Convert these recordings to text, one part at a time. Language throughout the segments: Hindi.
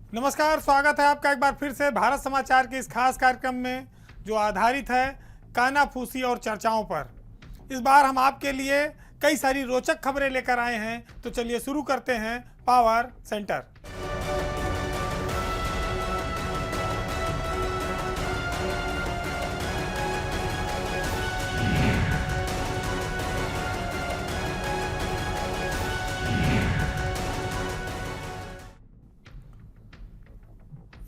नमस्कार, स्वागत है आपका एक बार फिर से भारत समाचार के इस खास कार्यक्रम में जो आधारित है कानाफूसी और चर्चाओं पर। इस बार हम आपके लिए कई सारी रोचक खबरें लेकर आए हैं, तो चलिए शुरू करते हैं पावर सेंटर।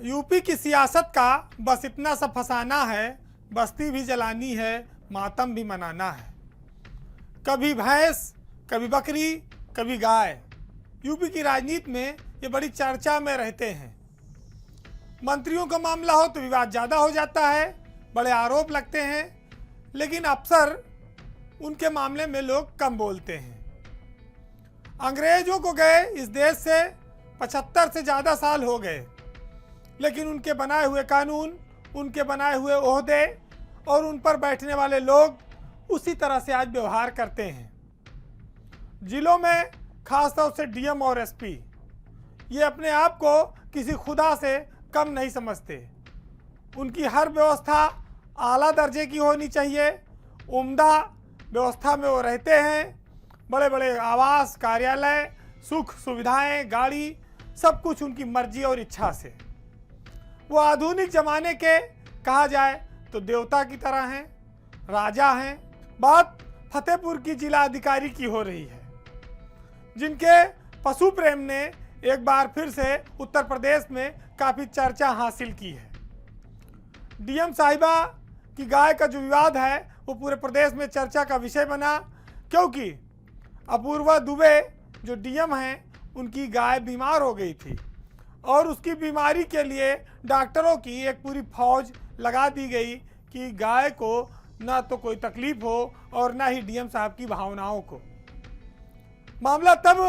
यूपी की सियासत का बस इतना सा फसाना है, बस्ती भी जलानी है, मातम भी मनाना है। कभी भैंस, कभी बकरी, कभी गाय। यूपी की राजनीति में ये बड़ी चर्चा में रहते हैं। मंत्रियों का मामला हो तो विवाद ज़्यादा हो जाता है, बड़े आरोप लगते हैं, लेकिन अक्सर उनके मामले में लोग कम बोलते हैं। अंग्रेजों को गए इस देश से 75 से ज़्यादा साल हो गए, लेकिन उनके बनाए हुए कानून, उनके बनाए हुए ओहदे और उन पर बैठने वाले लोग उसी तरह से आज व्यवहार करते हैं। जिलों में खासतौर से डीएम और एसपी ये अपने आप को किसी खुदा से कम नहीं समझते। उनकी हर व्यवस्था आला दर्जे की होनी चाहिए, उम्दा व्यवस्था में वो रहते हैं। बड़े बड़े आवास, कार्यालय, सुख सुविधाएं, गाड़ी, सब कुछ उनकी मर्जी और इच्छा से। वो आधुनिक जमाने के कहा जाए तो देवता की तरह हैं, राजा हैं। बात फतेहपुर की जिला अधिकारी की हो रही है, जिनके पशु प्रेम ने एक बार फिर से उत्तर प्रदेश में काफ़ी चर्चा हासिल की है। डीएम साहिबा की गाय का जो विवाद है वो पूरे प्रदेश में चर्चा का विषय बना, क्योंकि अपूर्वा दुबे जो डीएम हैं उनकी गाय बीमार हो गई थी और उसकी बीमारी के लिए डॉक्टरों की एक पूरी फौज लगा दी गई कि गाय को ना तो कोई तकलीफ हो और ना ही डीएम साहब की भावनाओं को। मामला तब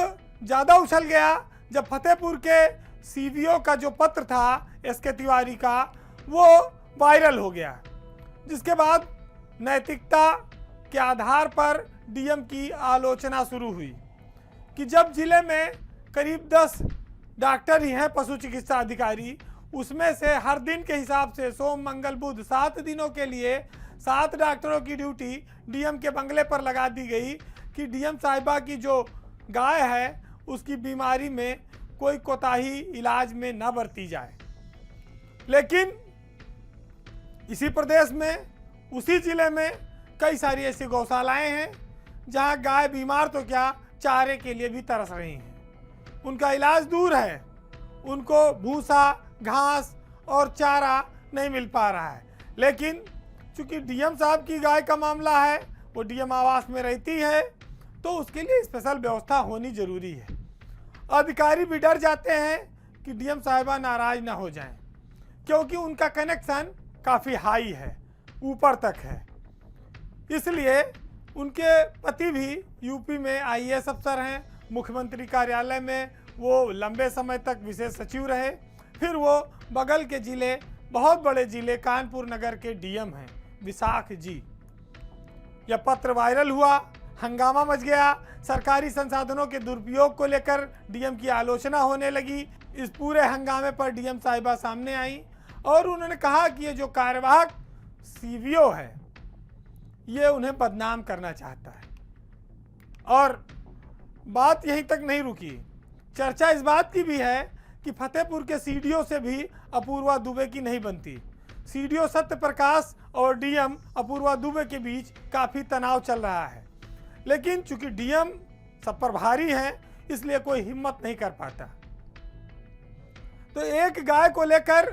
ज़्यादा उछल गया जब फतेहपुर के सीवीओ का जो पत्र था एसके तिवारी का, वो वायरल हो गया, जिसके बाद नैतिकता के आधार पर डीएम की आलोचना शुरू हुई कि जब जिले में करीब 10 डॉक्टर ही हैं पशु चिकित्सा अधिकारी, उसमें से हर दिन के हिसाब से सोम मंगल बुध 7 दिनों के लिए 7 डॉक्टरों की ड्यूटी डीएम के बंगले पर लगा दी गई कि डीएम साहिबा की जो गाय है उसकी बीमारी में कोई कोताही इलाज में न बरती जाए। लेकिन इसी प्रदेश में, उसी जिले में कई सारी ऐसी गौशालाएं हैं जहां गाय बीमार तो क्या, चारे के लिए भी तरस रही हैं। उनका इलाज दूर है, उनको भूसा, घास और चारा नहीं मिल पा रहा है। लेकिन चूंकि डीएम साहब की गाय का मामला है, वो डीएम आवास में रहती है, तो उसके लिए स्पेशल व्यवस्था होनी जरूरी है। अधिकारी भी डर जाते हैं कि डीएम साहिबा नाराज ना हो जाएं, क्योंकि उनका कनेक्शन काफ़ी हाई है, ऊपर तक है। इसलिए उनके पति भी यूपी में आईएएस अफसर हैं, मुख्यमंत्री कार्यालय में वो लंबे समय तक विशेष सचिव रहे, फिर वो बगल के जिले, बहुत बड़े जिले कानपुर नगर के डीएम हैं, विशाख जी। यह पत्र वायरल हुआ, हंगामा मच गया, सरकारी संसाधनों के दुरुपयोग को लेकर डीएम की आलोचना होने लगी। इस पूरे हंगामे पर डीएम साहिबा सामने आई और उन्होंने कहा कि ये जो कार्यवाहक सीवीओ है ये उन्हें बदनाम करना चाहता है। और बात यहीं तक नहीं रुकी, चर्चा इस बात की भी है कि फतेहपुर के सीडीओ से भी अपूर्वा दुबे की नहीं बनती। सीडीओ सत्य प्रकाश और डीएम अपूर्वा दुबे के बीच काफ़ी तनाव चल रहा है, लेकिन चूंकि डीएम सब पर भारी हैं, इसलिए कोई हिम्मत नहीं कर पाता। तो एक गाय को लेकर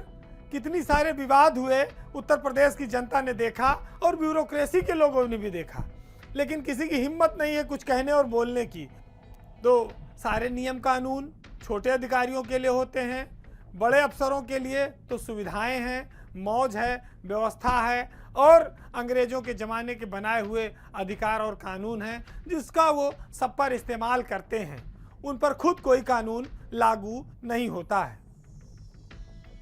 कितनी सारे विवाद हुए उत्तर प्रदेश की जनता ने देखा और ब्यूरोक्रेसी के लोगों ने भी देखा, लेकिन किसी की हिम्मत नहीं है कुछ कहने और बोलने की। तो सारे नियम कानून छोटे अधिकारियों के लिए होते हैं, बड़े अफसरों के लिए तो सुविधाएं हैं, मौज है, व्यवस्था है और अंग्रेजों के ज़माने के बनाए हुए अधिकार और कानून हैं, जिसका वो सब पर इस्तेमाल करते हैं। उन पर खुद कोई कानून लागू नहीं होता है।